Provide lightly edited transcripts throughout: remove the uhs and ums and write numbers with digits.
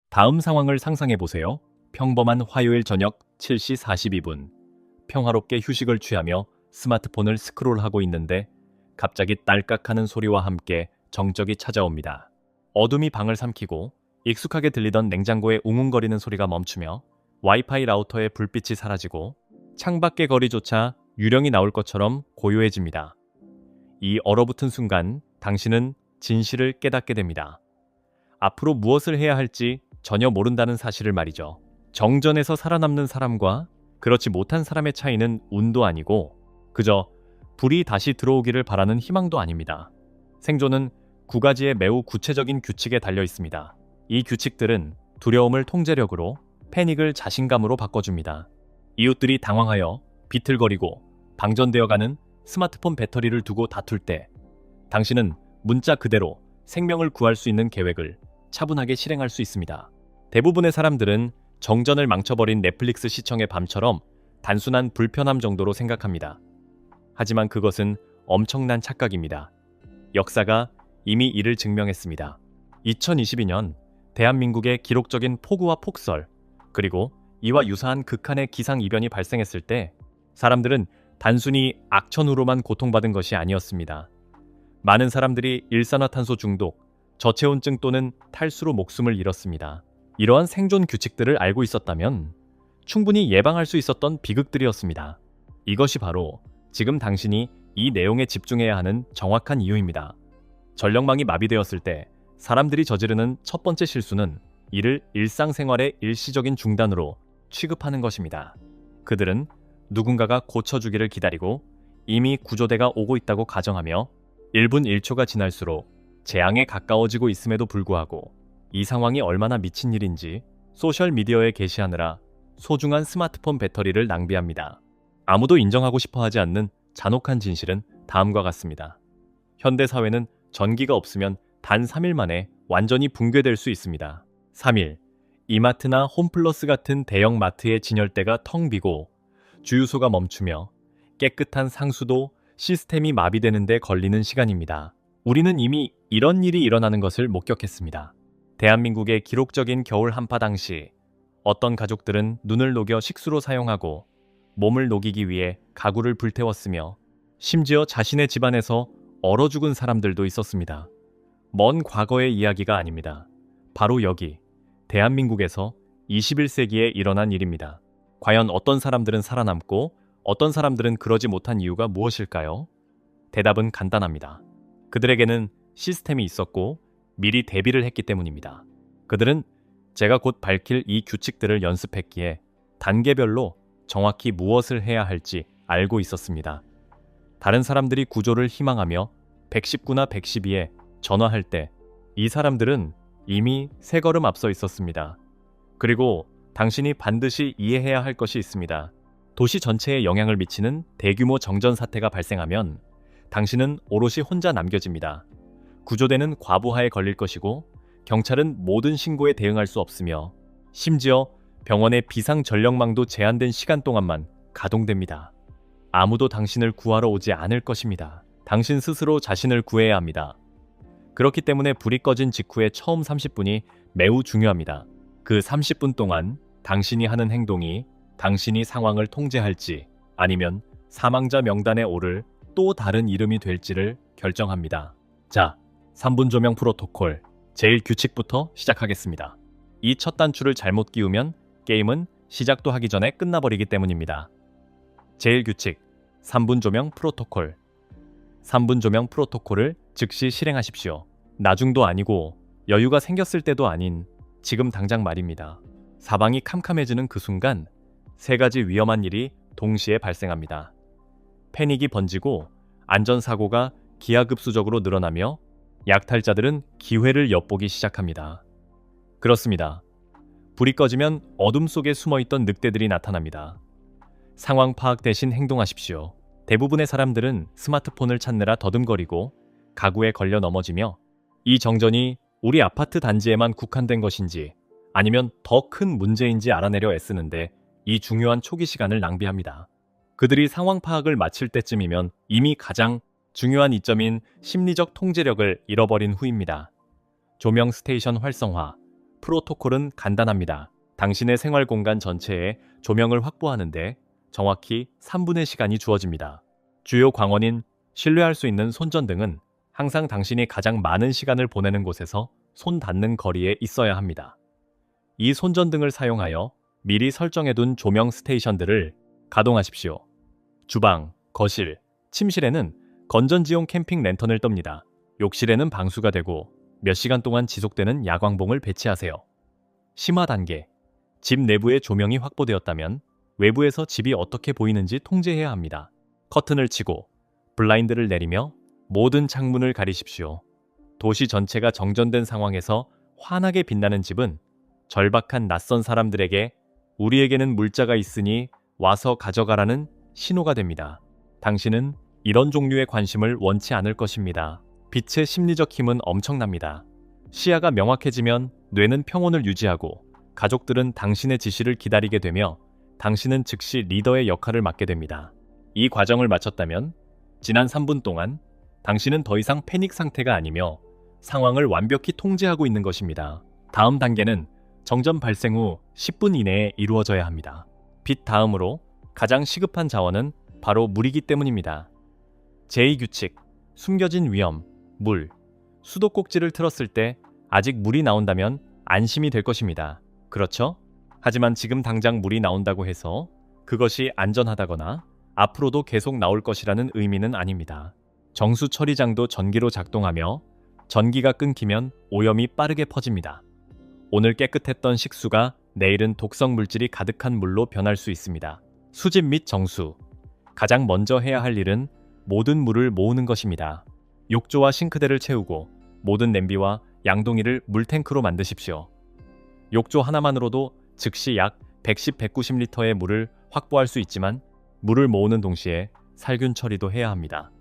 다음 상황을 상상해 보세요. 평범한 화요일 저녁 7시 42분. 평화롭게 휴식을 취하며 스마트폰을 스크롤하고 있는데 갑자기 딸깍하는 소리와 함께 정적이 찾아옵니다. 어둠이 방을 삼키고 익숙하게 들리던 냉장고의 웅웅거리는 소리가 멈추며 와이파이 라우터의 불빛이 사라지고 창밖의 거리조차 유령이 나올 것처럼 고요해집니다. 이 얼어붙은 순간 당신은 진실을 깨닫게 됩니다. 앞으로 무엇을 해야 할지 전혀 모른다는 사실을 말이죠. 정전에서 살아남는 사람과 그렇지 못한 사람의 차이는 운도 아니고 그저 불이 다시 들어오기를 바라는 희망도 아닙니다. 생존은 9가지의 매우 구체적인 규칙에 달려 있습니다. 이 규칙들은 두려움을 통제력으로, 패닉을 자신감으로 바꿔줍니다. 이웃들이 당황하여 비틀거리고 방전되어가는 스마트폰 배터리를 두고 다툴 때 당신은 문자 그대로 생명을 구할 수 있는 계획을 차분하게 실행할 수 있습니다. 대부분의 사람들은 정전을 망쳐버린 넷플릭스 시청의 밤처럼 단순한 불편함 정도로 생각합니다. 하지만 그것은 엄청난 착각입니다. 역사가 이미 이를 증명했습니다. 2022년 대한민국의 기록적인 폭우와 폭설, 그리고 이와 유사한 극한의 기상이변이 발생했을 때 사람들은 단순히 악천후로만 고통받은 것이 아니었습니다. 많은 사람들이 일산화탄소 중독, 저체온증 또는 탈수로 목숨을 잃었습니다. 이러한 생존 규칙들을 알고 있었다면 충분히 예방할 수 있었던 비극들이었습니다. 이것이 바로 지금 당신이 이 내용에 집중해야 하는 정확한 이유입니다. 전력망이 마비되었을 때 사람들이 저지르는 첫 번째 실수는 이를 일상생활의 일시적인 중단으로 취급하는 것입니다. 그들은 누군가가 고쳐주기를 기다리고 이미 구조대가 오고 있다고 가정하며 1분 1초가 지날수록 재앙에 가까워지고 있음에도 불구하고 이 상황이 얼마나 미친 일인지 소셜미디어에 게시하느라 소중한 스마트폰 배터리를 낭비합니다. 아무도 인정하고 싶어 하지 않는 잔혹한 진실은 다음과 같습니다. 현대사회는 전기가 없으면 단 3일 만에 완전히 붕괴될 수 있습니다. 3일, 이마트나 홈플러스 같은 대형 마트의 진열대가 텅 비고 주유소가 멈추며 깨끗한 상수도 시스템이 마비되는 데 걸리는 시간입니다. 우리는 이미 이런 일이 일어나는 것을 목격했습니다. 대한민국의 기록적인 겨울 한파 당시 어떤 가족들은 눈을 녹여 식수로 사용하고 몸을 녹이기 위해 가구를 불태웠으며 심지어 자신의 집안에서 얼어 죽은 사람들도 있었습니다. 먼 과거의 이야기가 아닙니다. 바로 여기, 대한민국에서 21세기에 일어난 일입니다. 과연 어떤 사람들은 살아남고 어떤 사람들은 그러지 못한 이유가 무엇일까요? 대답은 간단합니다. 그들에게는 시스템이 있었고 미리 대비를 했기 때문입니다. 그들은 제가 곧 밝힐 이 규칙들을 연습했기에 단계별로 정확히 무엇을 해야 할지 알고 있었습니다. 다른 사람들이 구조를 희망하며 119나 112에 전화할 때 이 사람들은 이미 3걸음 앞서 있었습니다. 그리고 당신이 반드시 이해해야 할 것이 있습니다. 도시 전체에 영향을 미치는 대규모 정전 사태가 발생하면 당신은 오롯이 혼자 남겨집니다. 구조대는 과부하에 걸릴 것이고 경찰은 모든 신고에 대응할 수 없으며 심지어 병원의 비상 전력망도 제한된 시간 동안만 가동됩니다. 아무도 당신을 구하러 오지 않을 것입니다. 당신 스스로 자신을 구해야 합니다. 그렇기 때문에 불이 꺼진 직후의 처음 30분이 매우 중요합니다. 그 30분 동안 당신이 하는 행동이 당신이 상황을 통제할지 아니면 사망자 명단에 오를 또 다른 이름이 될지를 결정합니다. 자, 3분 조명 프로토콜 제일 규칙부터 시작하겠습니다. 이 첫 단추를 잘못 끼우면 게임은 시작도 하기 전에 끝나버리기 때문입니다. 제일 규칙 3분 조명 프로토콜. 3분 조명 프로토콜을 즉시 실행하십시오. 나중도 아니고 여유가 생겼을 때도 아닌 지금 당장 말입니다. 사방이 캄캄해지는 그 순간 3가지 위험한 일이 동시에 발생합니다. 패닉이 번지고 안전사고가 기하급수적으로 늘어나며 약탈자들은 기회를 엿보기 시작합니다. 그렇습니다. 불이 꺼지면 어둠 속에 숨어있던 늑대들이 나타납니다. 상황 파악 대신 행동하십시오. 대부분의 사람들은 스마트폰을 찾느라 더듬거리고 가구에 걸려 넘어지며 이 정전이 우리 아파트 단지에만 국한된 것인지 아니면 더 큰 문제인지 알아내려 애쓰는데 이 중요한 초기 시간을 낭비합니다. 그들이 상황 파악을 마칠 때쯤이면 이미 가장 중요한 이점인 심리적 통제력을 잃어버린 후입니다. 조명 스테이션 활성화, 프로토콜은 간단합니다. 당신의 생활 공간 전체에 조명을 확보하는데 정확히 3분의 시간이 주어집니다. 주요 광원인 신뢰할 수 있는 손전등은 항상 당신이 가장 많은 시간을 보내는 곳에서 손 닿는 거리에 있어야 합니다. 이 손전등을 사용하여 미리 설정해둔 조명 스테이션들을 가동하십시오. 주방, 거실, 침실에는 건전지용 캠핑 랜턴을 떱니다. 욕실에는 방수가 되고 몇 시간 동안 지속되는 야광봉을 배치하세요. 심화 단계. 집 내부에 조명이 확보되었다면 외부에서 집이 어떻게 보이는지 통제해야 합니다. 커튼을 치고 블라인드를 내리며 모든 창문을 가리십시오. 도시 전체가 정전된 상황에서 환하게 빛나는 집은 절박한 낯선 사람들에게 우리에게는 물자가 있으니 와서 가져가라는 신호가 됩니다. 당신은 이런 종류의 관심을 원치 않을 것입니다. 빛의 심리적 힘은 엄청납니다. 시야가 명확해지면 뇌는 평온을 유지하고 가족들은 당신의 지시를 기다리게 되며 당신은 즉시 리더의 역할을 맡게 됩니다. 이 과정을 마쳤다면 지난 3분 동안 당신은 더 이상 패닉 상태가 아니며 상황을 완벽히 통제하고 있는 것입니다. 다음 단계는 정전 발생 후 10분 이내에 이루어져야 합니다. 빛 다음으로 가장 시급한 자원은 바로 물이기 때문입니다. 제2규칙, 숨겨진 위험, 물. 수도꼭지를 틀었을 때 아직 물이 나온다면 안심이 될 것입니다. 그렇죠? 하지만 지금 당장 물이 나온다고 해서 그것이 안전하다거나 앞으로도 계속 나올 것이라는 의미는 아닙니다. 정수 처리장도 전기로 작동하며 전기가 끊기면 오염이 빠르게 퍼집니다. 오늘 깨끗했던 식수가 내일은 독성 물질이 가득한 물로 변할 수 있습니다. 수집 및 정수. 가장 먼저 해야 할 일은 모든 물을 모으는 것입니다. 욕조와 싱크대를 채우고 모든 냄비와 양동이를 물탱크로 만드십시오. 욕조 하나만으로도 즉시 약 110-190리터의 물을 확보할 수 있지만 물을 모으는 동시에 살균 처리도 해야 합니다.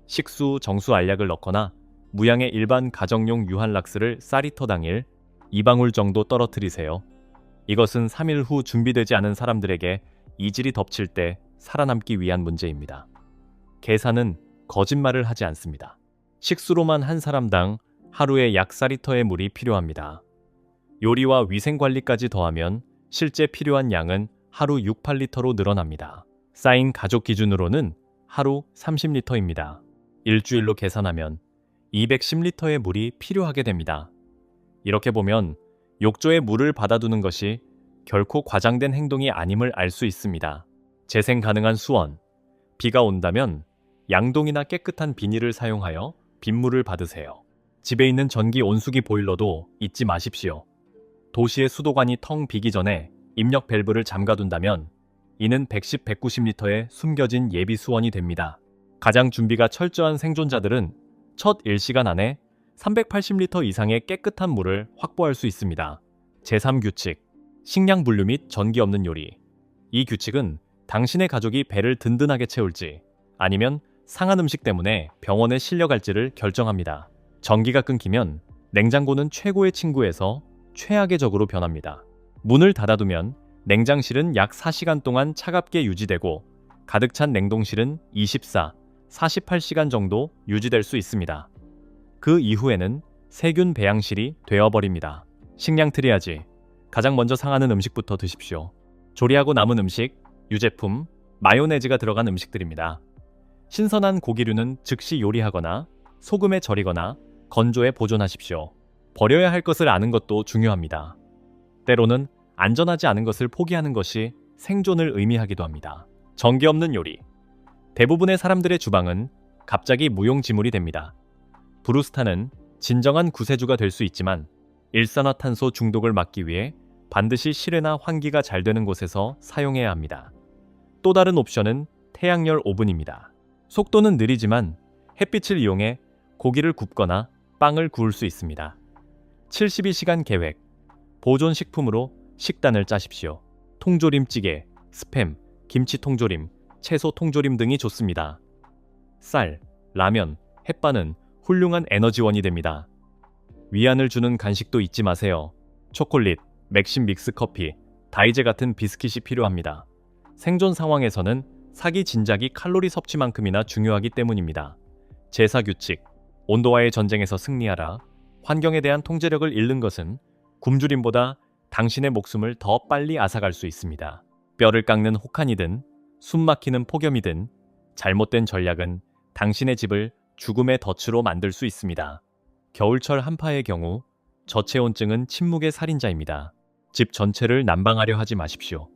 식수, 정수 알약을 넣거나 무양의 일반 가정용 유한락스를 쌀이터 당일 2방울 정도 떨어뜨리세요. 이것은 3일 후 준비되지 않은 사람들에게 이질이 덮칠 때 살아남기 위한 문제입니다. 계산은 거짓말을 하지 않습니다. 식수로만 한 사람당 하루에 약 4리터의 물이 필요합니다. 요리와 위생관리까지 더하면 실제 필요한 양은 하루 6-8리터로 늘어납니다. 쌓인 가족 기준으로는 하루 30리터입니다. 일주일로 계산하면 210리터의 물이 필요하게 됩니다. 이렇게 보면 욕조에 물을 받아두는 것이 결코 과장된 행동이 아님을 알 수 있습니다. 재생 가능한 수원. 비가 온다면 양동이나 깨끗한 비닐을 사용하여 빗물을 받으세요. 집에 있는 전기 온수기 보일러도 잊지 마십시오. 도시의 수도관이 텅 비기 전에 입력 밸브를 잠가둔다면 이는 110-190리터의 숨겨진 예비 수원이 됩니다. 가장 준비가 철저한 생존자들은 첫 1시간 안에 380리터 이상의 깨끗한 물을 확보할 수 있습니다. 제3규칙, 식량 분류 및 전기 없는 요리. 이 규칙은 당신의 가족이 배를 든든하게 채울지 아니면 상한 음식 때문에 병원에 실려갈지를 결정합니다. 전기가 끊기면 냉장고는 최고의 친구에서 최악의 적으로 변합니다. 문을 닫아두면 냉장실은 약 4시간 동안 차갑게 유지되고 가득 찬 냉동실은 48시간 정도 유지될 수 있습니다. 그 이후에는 세균 배양실이 되어버립니다. 식량 트리아지. 가장 먼저 상하는 음식부터 드십시오. 조리하고 남은 음식, 유제품, 마요네즈가 들어간 음식들입니다. 신선한 고기류는 즉시 요리하거나 소금에 절이거나 건조해 보존하십시오. 버려야 할 것을 아는 것도 중요합니다. 때로는 안전하지 않은 것을 포기하는 것이 생존을 의미하기도 합니다. 전기 없는 요리. 대부분의 사람들의 주방은 갑자기 무용지물이 됩니다. 브루스타는 진정한 구세주가 될 수 있지만 일산화탄소 중독을 막기 위해 반드시 실외나 환기가 잘 되는 곳에서 사용해야 합니다. 또 다른 옵션은 태양열 오븐입니다. 속도는 느리지만 햇빛을 이용해 고기를 굽거나 빵을 구울 수 있습니다. 72시간 계획. 보존 식품으로 식단을 짜십시오. 통조림찌개, 스팸, 김치 통조림, 채소 통조림 등이 좋습니다. 쌀, 라면, 햇반은 훌륭한 에너지원이 됩니다. 위안을 주는 간식도 잊지 마세요. 초콜릿, 맥심 믹스 커피, 다이제 같은 비스킷이 필요합니다. 생존 상황에서는 사기 진작이 칼로리 섭취만큼이나 중요하기 때문입니다. 제4규칙. 온도와의 전쟁에서 승리하라. 환경에 대한 통제력을 잃는 것은 굶주림보다 당신의 목숨을 더 빨리 앗아갈 수 있습니다. 뼈를 깎는 혹한이든 숨막히는 폭염이든 잘못된 전략은 당신의 집을 죽음의 덫으로 만들 수 있습니다. 겨울철 한파의 경우 저체온증은 침묵의 살인자입니다. 집 전체를 난방하려 하지 마십시오.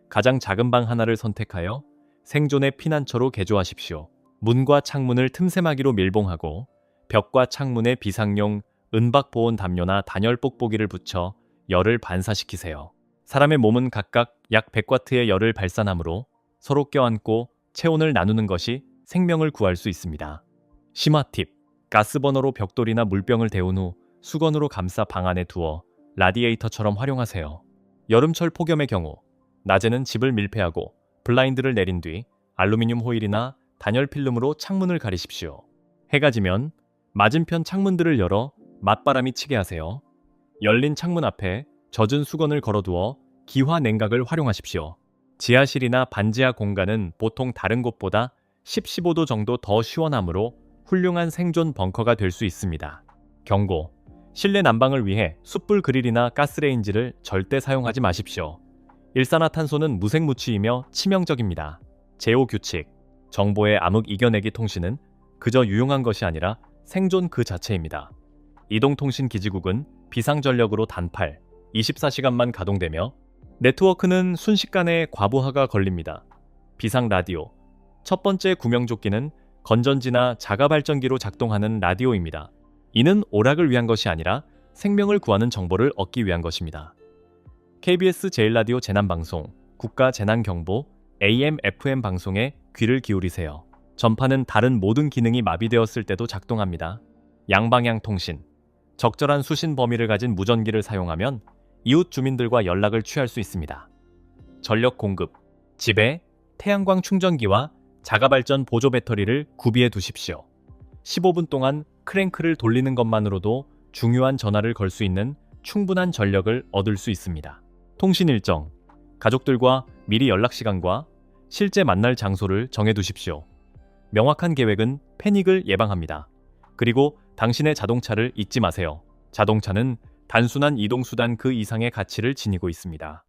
가장 작은 방 하나를 선택하여 생존의 피난처로 개조하십시오. 문과 창문을 틈새마기로 밀봉하고 벽과 창문에 비상용 은박보온 담요나 단열 뽁뽁이를 붙여 열을 반사시키세요. 사람의 몸은 각각 약 100와트의 열을 발산하므로 서로 껴안고 체온을 나누는 것이 생명을 구할 수 있습니다. 심화 팁: 가스버너로 벽돌이나 물병을 데운 후 수건으로 감싸 방 안에 두어 라디에이터처럼 활용하세요. 여름철 폭염의 경우 낮에는 집을 밀폐하고 블라인드를 내린 뒤 알루미늄 호일이나 단열 필름으로 창문을 가리십시오. 해가 지면 맞은편 창문들을 열어 맞바람이 치게 하세요. 열린 창문 앞에 젖은 수건을 걸어두어 기화 냉각을 활용하십시오. 지하실이나 반지하 공간은 보통 다른 곳보다 10-15도 정도 더 시원하므로 훌륭한 생존 벙커가 될 수 있습니다. 경고: 실내 난방을 위해 숯불 그릴이나 가스레인지를 절대 사용하지 마십시오. 일산화탄소는 무색무취이며 치명적입니다. 제오 규칙: 정보의 암흑 이겨내기 통신은 그저 유용한 것이 아니라 생존 그 자체입니다. 이동통신기지국은 비상전력으로 단팔 24시간만 가동되며 네트워크는 순식간에 과부하가 걸립니다. 비상라디오: 첫 번째 구명조끼는 건전지나 자가발전기로 작동하는 라디오입니다. 이는 오락을 위한 것이 아니라 생명을 구하는 정보를 얻기 위한 것입니다. KBS 제일라디오 재난방송, 국가재난경보, AM, FM 방송에 귀를 기울이세요. 전파는 다른 모든 기능이 마비되었을 때도 작동합니다. 양방향 통신: 적절한 수신 범위를 가진 무전기를 사용하면 이웃 주민들과 연락을 취할 수 있습니다. 전력 공급: 집에 태양광 충전기와 자가발전 보조 배터리를 구비해 두십시오. 15분 동안 크랭크를 돌리는 것만으로도 중요한 전화를 걸 수 있는 충분한 전력을 얻을 수 있습니다. 통신 일정: 가족들과 미리 연락 시간과 실제 만날 장소를 정해 두십시오. 명확한 계획은 패닉을 예방합니다. 그리고 당신의 자동차를 잊지 마세요. 자동차는 단순한 이동수단 그 이상의 가치를 지니고 있습니다.